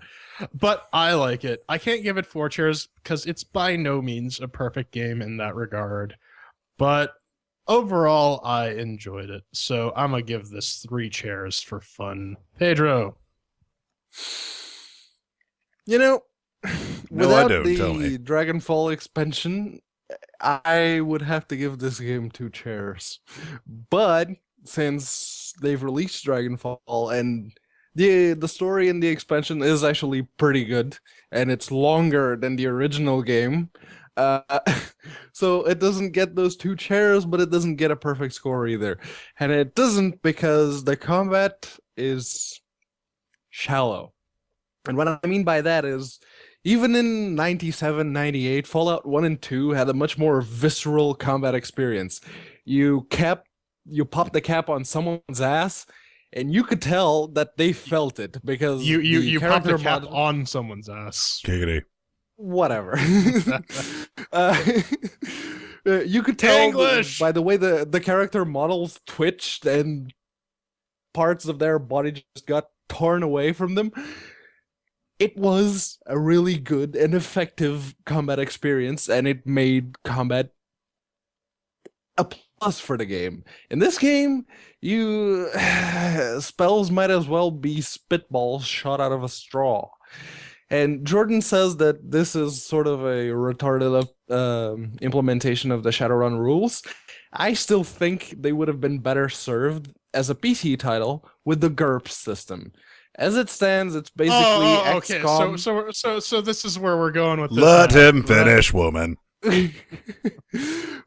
C: but I like it. I can't give it 4 chairs because it's by no means a perfect game in that regard, but overall I enjoyed it. So I'm gonna give this 3 chairs for fun. Pedro.
B: Without the Dragonfall expansion, I would have to give this game 2 chairs, but since they've released Dragonfall and the story in the expansion is actually pretty good and it's longer than the original game, so it doesn't get those 2 chairs, but it doesn't get a perfect score either. And it doesn't because the combat is shallow. And what I mean by that is even in 97, 98, Fallout 1 and 2 had a much more visceral combat experience. You popped the cap on someone's ass, and you could tell that they felt it because
C: you popped the cap on someone's ass.
A: Giggity.
B: Whatever. You could tell by the way the character models twitched and parts of their body just got torn away from them. It was a really good and effective combat experience, and it made combat a plus for the game. In this game, you spells might as well be spitballs shot out of a straw. And Jordan says that this is sort of a retarded implementation of the Shadowrun rules. I still think they would have been better served as a PC title with the GURPS system. As it stands, it's basically
C: okay.
B: XCOM.
C: So this is where we're going with this.
A: Let him finish, woman.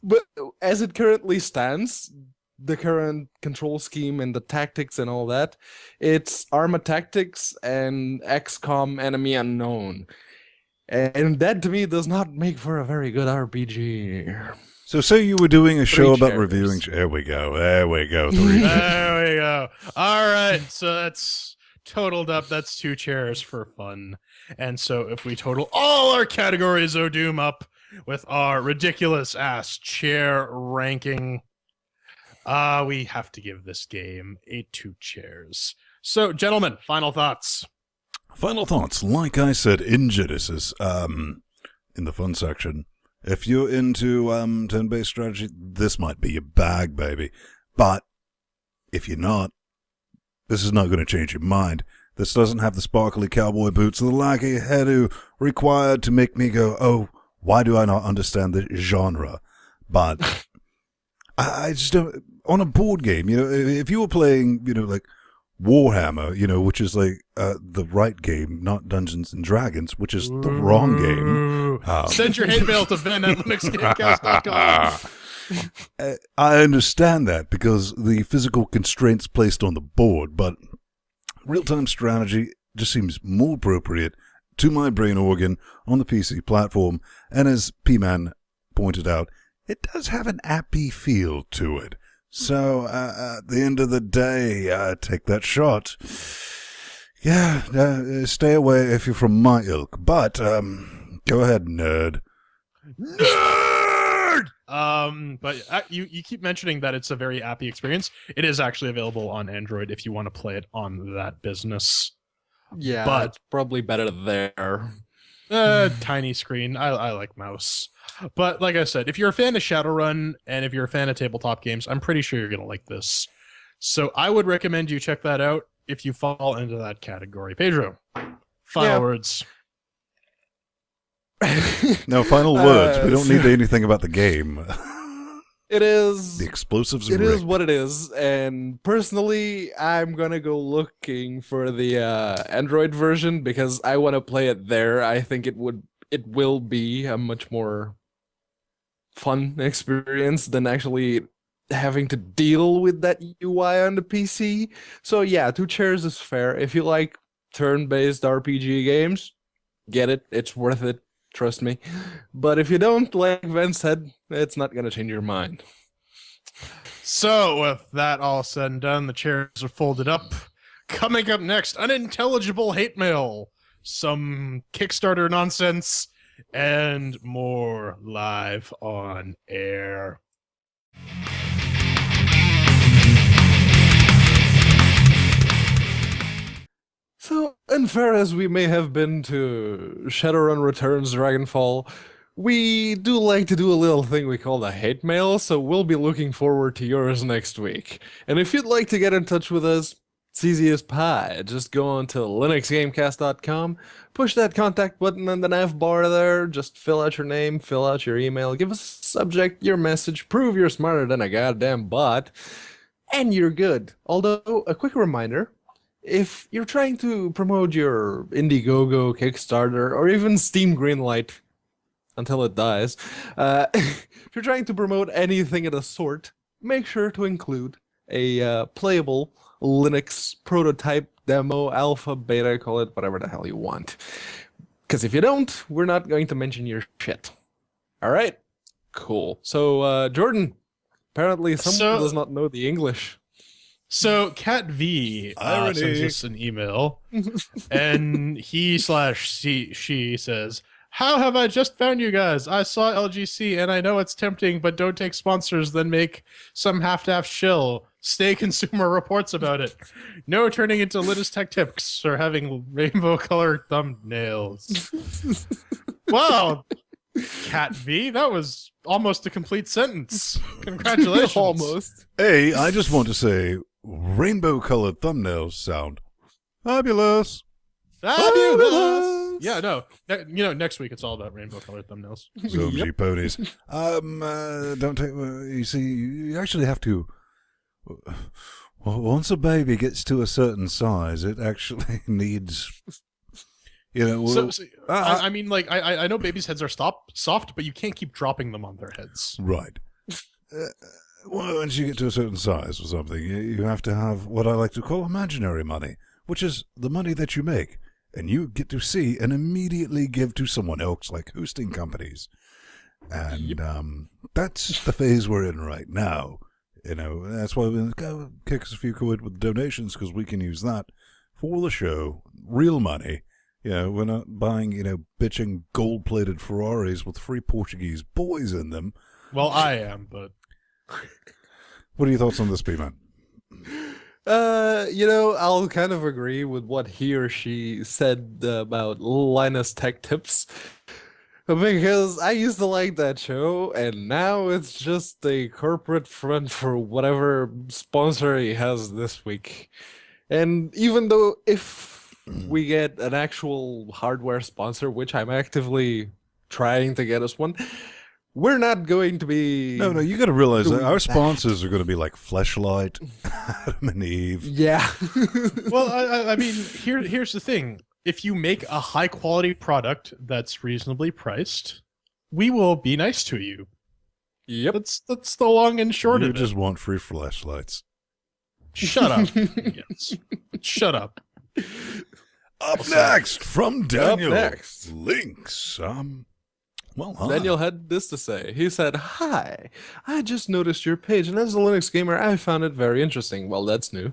B: But as it currently stands, the current control scheme and the tactics and all that, it's Arma Tactics and XCOM Enemy Unknown. And that to me does not make for a very good RPG.
A: So say you were doing a show about
B: chairs.
A: reviewing... There we go.
C: There we go. All right. So that's totaled up. That's 2 chairs for fun. And so if we total all our categories O'Doom up with our ridiculous ass chair ranking, we have to give this game a 2 chairs. So, gentlemen, final thoughts.
A: Final thoughts. Like I said in Genesis, in the fun section, if you're into turn-based strategy, this might be your bag, baby. But if you're not, this is not going to change your mind. This doesn't have the sparkly cowboy boots or the laggy hairdo required to make me go, oh, why do I not understand the genre? But I just don't... On a board game, if you were playing, like Warhammer, which is like the right game, not Dungeons and Dragons, which is the wrong game.
C: Send your hate mail to Ben at LinuxGameCast.com.
A: I understand that because the physical constraints placed on the board, but real-time strategy just seems more appropriate to my brain organ on the PC platform, and as P-Man pointed out, it does have an appy feel to it. So, at the end of the day, take that shot. Yeah, stay away if you're from my ilk. But, go ahead, nerd.
C: Nerd! But you keep mentioning that it's a very appy experience. It is actually available on Android if you want to play it on that business.
B: Yeah,
C: but
B: it's probably better there.
C: Tiny screen. I like mouse. But like I said, if you're a fan of Shadowrun and if you're a fan of tabletop games, I'm pretty sure you're going to like this. So I would recommend you check that out if you fall into that category. Pedro, final words.
A: No, final words. We don't need anything about the game.
B: It is...
A: The explosives are
B: It is what it is, and personally, I'm gonna go looking for the Android version because I want to play it there. I think it will be a much more fun experience than actually having to deal with that UI on the PC. So yeah, 2 chairs is fair. If you like turn-based RPG games, get it. It's worth it. Trust me. But if you don't, like Vince said, it's not going to change your mind.
C: So with that all said and done, the chairs are folded up. Coming up next, unintelligible hate mail, some Kickstarter nonsense, and more live on air. So, unfair as we may have been to Shadowrun Returns, Dragonfall, we do like to do a little thing we call the hate mail, so we'll be looking forward to yours next week. And if you'd like to get in touch with us, it's easy as pie. Just go on to LinuxGameCast.com, push that contact button in the nav bar there, just fill out your name, fill out your email, give us a subject, your message, prove you're smarter than a goddamn bot, and you're good. Although, a quick reminder, if you're trying to promote your Indiegogo, Kickstarter, or even Steam Greenlight until it dies, if you're trying to promote anything of the sort, make sure to include a playable Linux prototype, demo, alpha, beta, call it whatever the hell you want. Because if you don't, we're not going to mention your shit. All right? Cool. So, Jordan, apparently someone does not know the English. So Cat V sends us an email, and she says, "How have I just found you guys? I saw LGC, and I know it's tempting, but don't take sponsors, then make some half-daff shill. Stay Consumer reports about it. No turning into Linus Tech Tips or having rainbow-colored thumbnails. Wow, Cat V, that was almost a complete sentence. Congratulations.
B: Almost.
A: Hey, I just want to say, rainbow-colored thumbnails sound fabulous.
C: Fabulous. Yeah, no. Next week it's all about rainbow-colored thumbnails.
A: Zoomsy ponies. Don't take. You see, you actually have to. Well, once a baby gets to a certain size, it actually needs.
C: I mean, like, I know babies' heads are soft, but you can't keep dropping them on their heads.
A: Right. Well, once you get to a certain size or something, you have to have what I like to call imaginary money, which is the money that you make, and you get to see and immediately give to someone else, like hosting companies. And that's the phase we're in right now. That's why we'll go kick us a few quid with donations, because we can use that for the show. Real money. We're not buying, bitching gold-plated Ferraris with 3 Portuguese boys in them.
C: Well, I am, but...
A: What are your thoughts on this, B-Man?
B: I'll kind of agree with what he or she said about Linus Tech Tips. Because I used to like that show, and now it's just a corporate front for whatever sponsor he has this week. And even though if we get an actual hardware sponsor, which I'm actively trying to get us one, we're not going to be...
A: No, you got to realize that our sponsors are going to be like Fleshlight, Adam and Eve.
B: Yeah.
C: Well, I mean, here's the thing. If you make a high-quality product that's reasonably priced, we will be nice to you.
B: Yep.
C: That's the long and short of it.
A: You just want free flashlights.
C: Shut up. Yes. Shut up.
A: Up next, from Daniel.
B: Up next.
A: Links. Well, hi.
B: Daniel had this to say. He said, "Hi, I just noticed your page, and as a Linux gamer, I found it very interesting." Well, that's new.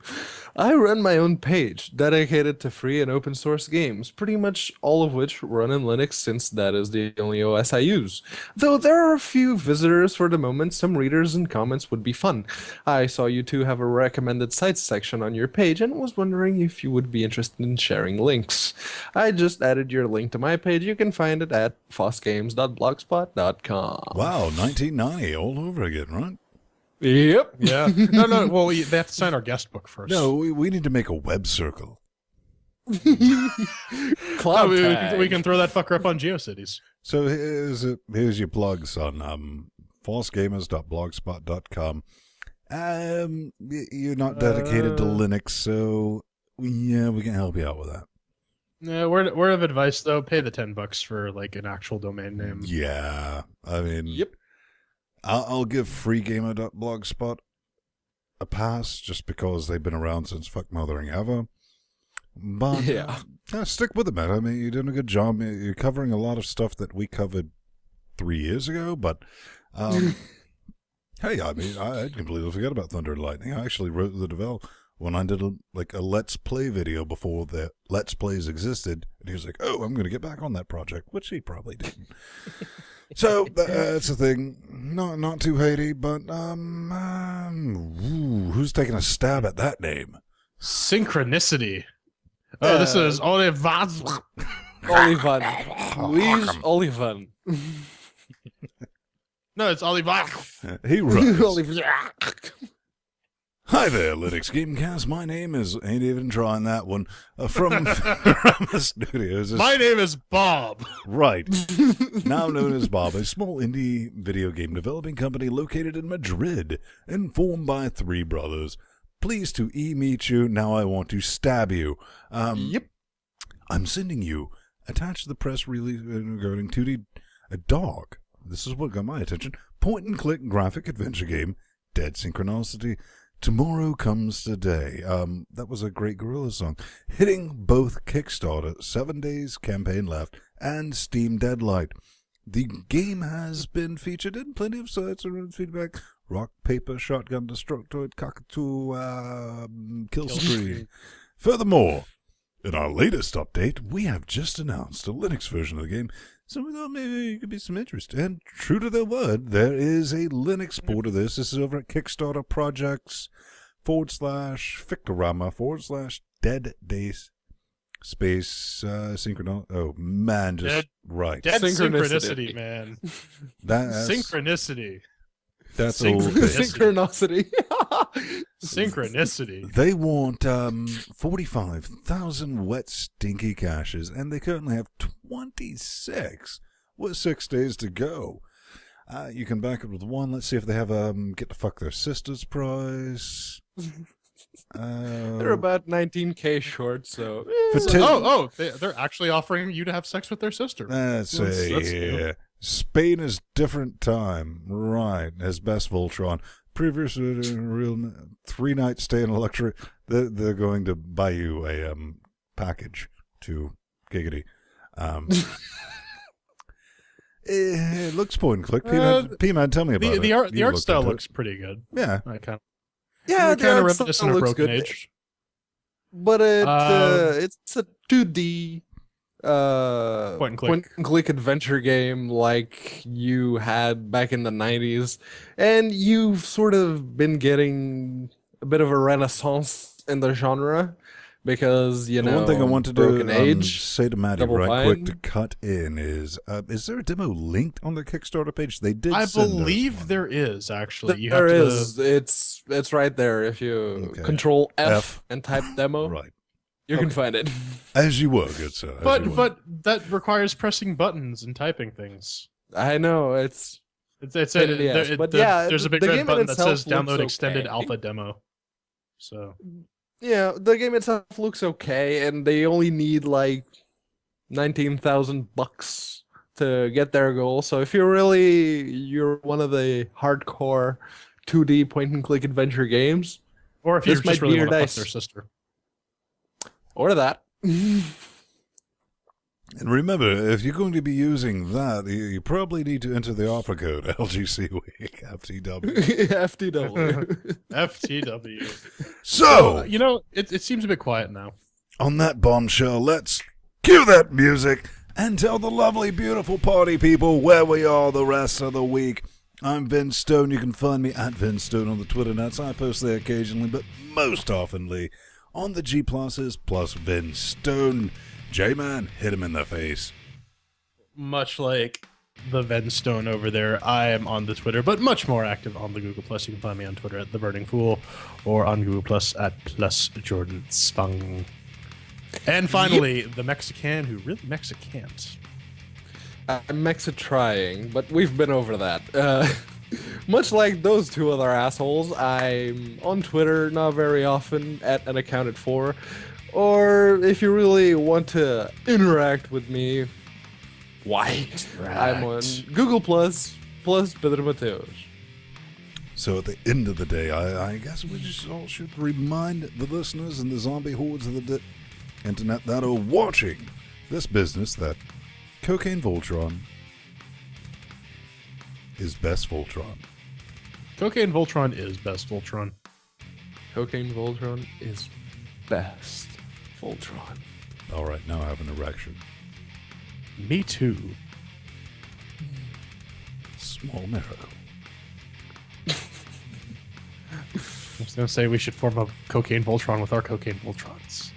B: "I run my own page dedicated to free and open source games, pretty much all of which run in Linux since that is the only OS I use. Though there are a few visitors for the moment, some readers and comments would be fun. I saw you two have a recommended sites section on your page and was wondering if you would be interested in sharing links. I just added your link to my page. You can find it at fossgames.blogspot.com.
A: Wow, 1990 all over again, right?
B: Yep.
C: Yeah. No. Well, they have to sign our guest book first.
A: No, we need to make a web circle.
B: Cloud
C: we can throw that fucker up on GeoCities.
A: So here's your plugs on falsegamers.blogspot.com. You're not dedicated to Linux, so yeah, we can help you out with that.
C: Yeah, word of advice though: pay the $10 for like an actual domain name.
A: Yeah, I mean,
B: Yep.
A: I'll give freegamer.blogspot a pass just because they've been around since fuck mothering ever. But
B: Yeah.
A: Stick with it, man. I mean, you're doing a good job. You're covering a lot of stuff that we covered 3 years ago. But hey, I mean, I completely forgot about Thunder and Lightning. I actually wrote the develop when I did a Let's Play video before the Let's Plays existed, and he was like, "Oh, I'm going to get back on that project," which he probably didn't. So that's the thing. Not too Haiti, but who's taking a stab at that name?
C: Synchronicity. Oh, this is Olivan.
B: Luis Olivan.
C: No, it's Olivan.
A: He runs.
B: Olivan.
A: Hi there, Linux Gamecast. My name is, ain't even trying that one, from the studios.
C: My name is Bob.
A: Right. Now known as Bob, a small indie video game developing company located in Madrid and formed by 3 brothers. Pleased to meet you. Now I want to stab you.
B: Yep.
A: I'm sending you, attached to the press release regarding 2D, a dog. This is what got my attention. Point-and-click graphic adventure game, Dead Synchronicity. Tomorrow Comes Today. That was a great Gorilla song. Hitting both Kickstarter, 7 days campaign left, and Steam Deadlight. The game has been featured in plenty of sites around feedback. Rock, Paper, Shotgun, Destructoid, Cockatoo, Killscreen. Furthermore, in our latest update, we have just announced a Linux version of the game, so we thought maybe it could be some interest. And true to their word, there is a Linux port of this. This is over at Kickstarter Projects /Fictorama/Dead Days Space Synchrono. Oh man, just right.
C: Dead
B: Synchronicity.
C: synchronicity, man.
A: That's
C: Synchronicity.
A: that's all.
B: Synchronicity.
C: Synchronicity.
A: They want 45,000 wet, stinky caches, and they currently have 26 with 6 days to go. You can back it with one. Let's see if they have get to fuck their sisters prize.
B: They're about 19K short, so.
C: They're actually offering you to have sex with their sister.
A: Let's see
C: That's
A: here. Spain is different time. Right, as best Voltron. Previous real 3-night stay in a luxury. They're going to buy you a package to Giggity. It looks point and click. P-Man, tell me about it.
C: The art
A: You looked
C: style
A: into
C: looks pretty good.
A: Yeah.
C: I kind
B: Yeah,
C: of reminiscent of
B: looks
C: Broken
B: good.
C: Age.
B: But it's a 2D
C: Point and click
B: adventure game like you had back in the 90s, and you've sort of been getting a bit of a renaissance in the genre because
A: The one thing I want to do,
B: Broken Age,
A: say to Maddie
B: Double
A: right quick to
B: Fine.
A: cut in is there a demo linked on the Kickstarter page? They did.
C: I
A: send us
C: believe
A: one.
C: there is actually. You
B: there
C: have to,
B: is. It's right there. If you
A: Okay.
B: Control F
A: F.
B: and type demo,
A: Right.
B: you can find it.
A: As you were, good sir. as you were.
C: But that requires pressing buttons and typing things.
B: I know it's
C: It's
B: Pain in the ass, but yeah,
C: there's a big
B: the
C: red
B: game in
C: button that
B: itself
C: says download
B: looks
C: extended
B: okay.
C: alpha demo. So
B: yeah. The game itself looks okay, and they only need like $19,000 to get their goal. So if you're one of the hardcore 2D point and click adventure games,
C: or if you
B: This might
C: just
B: be
C: really
B: your
C: want to fuck
B: dice.
C: their sister.
B: or that.
A: And remember, if you're going to be using that, you probably need to enter the offer code LGC Week FTW.
B: FTW.
C: FTW.
A: So,
C: It seems a bit quiet now.
A: on that bombshell, let's cue that music and tell the lovely, beautiful party people where we are the rest of the week. I'm Vince Stone. You can find me at Vince Stone on the Twitter nets. I post there occasionally, but most oftenly on the G Pluses plus Vince Stone. J-Man, hit him in the face.
C: Much like the Venstone over there, I am on the Twitter, but much more active on the Google Plus. You can find me on Twitter at The Burning Fool or on Google Plus at +Jordan Spung. And finally, the Mexican who really Mexican't.
B: I'm Mexa-trying, but we've been over that. Much like those two other assholes, I'm on Twitter, not very often, at Unaccounted For. Or if you really want to interact with me, why? I'm on Google Plus Pedro Mateos.
A: So at the end of the day, I guess we just all should remind the listeners and the zombie hordes of the internet that are watching this business that Cocaine Voltron is best Voltron.
C: Cocaine Voltron is best Voltron.
B: Cocaine Voltron is best Voltron.
A: All right, now I have an erection.
C: Me too.
A: Small miracle.
C: I was going to say we should form a Cocaine Voltron with our Cocaine Voltrons.